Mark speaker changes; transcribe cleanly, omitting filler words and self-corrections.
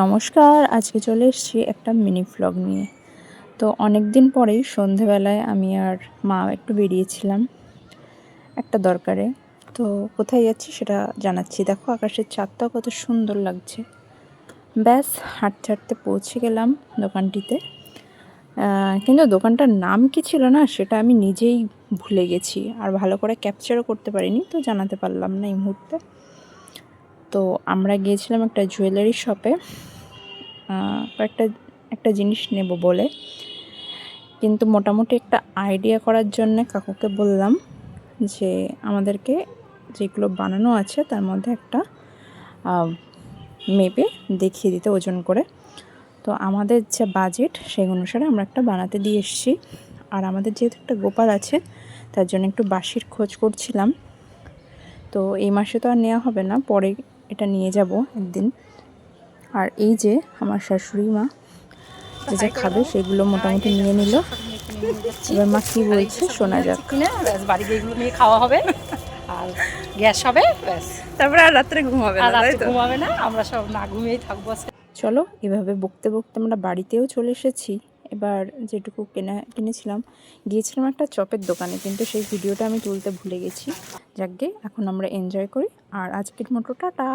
Speaker 1: নমস্কার, আজকে চলে এসেছি একটা মিনি ভ্লগ নিয়ে। তো অনেক দিন পরেই সন্ধেবেলায় আমি আর মা একটু বেরিয়েছিলাম একটা দরকারে। তো কোথায় যাচ্ছি সেটা জানাচ্ছি। দেখো আকাশের চাঁদটাও কত সুন্দর লাগছে। ব্যাস হাঁটতে হাঁটতে পৌঁছে গেলাম দোকানটিতে। কিন্তু দোকানটার নাম কি ছিল না সেটা আমি নিজেই ভুলে গেছি, আর ভালো করে ক্যাপচারও করতে পারিনি, তো জানাতে পারলাম না এই মুহূর্তে। তো আমরা গিয়েছিলাম একটা জুয়েলারি শপে একটা জিনিস নেব বলে, কিন্তু মোটামুটি একটা আইডিয়া করার জন্য কাকুকে বললাম যে আমাদেরকে যেগুলো বানানো আছে তার মধ্যে একটা মেপে দেখিয়ে দিতে ওজন করে। তো আমাদের যে বাজেট সেই অনুসারে আমরা একটা বানাতে দিয়ে এসেছি। আর আমাদের যেহেতু একটা গোপাল আছে তার জন্য একটু বাঁশির খোঁজ করছিলাম। তো এই মাসে তো আর নেওয়া হবে না, পরে এটা নিয়ে যাব একদিন। আর এই যে আমার শাশুড়ি মা যে যা খাবে সেগুলো মোটামুটি নিয়ে নিল। এবার মা কি বলছে শোনা যাক।
Speaker 2: ব্যাস বাড়ি গিয়ে এগুলো নিয়ে খাওয়া হবে আর গ্যাস হবে, ব্যাস।
Speaker 1: তারপরে আর রাত্রে ঘুমাবে
Speaker 2: আর
Speaker 1: না, তাই
Speaker 2: রাতে
Speaker 1: তো?
Speaker 2: ঘুমাবে না, আমরা সব না ঘুমিয়েই থাকবো আজকে।
Speaker 1: চলো এভাবে বকতে বকতে আমরা বাড়িতেও চলে এসেছি। এবার যেটুকু কিনেছিলাম, গিয়েছিলাম একটা চপের দোকানে, কিন্তু সেই ভিডিওটা আমি তুলতে ভুলে গেছি। যাকগে এখন আমরা এনজয় করি। আর আজকের মতো টাটা।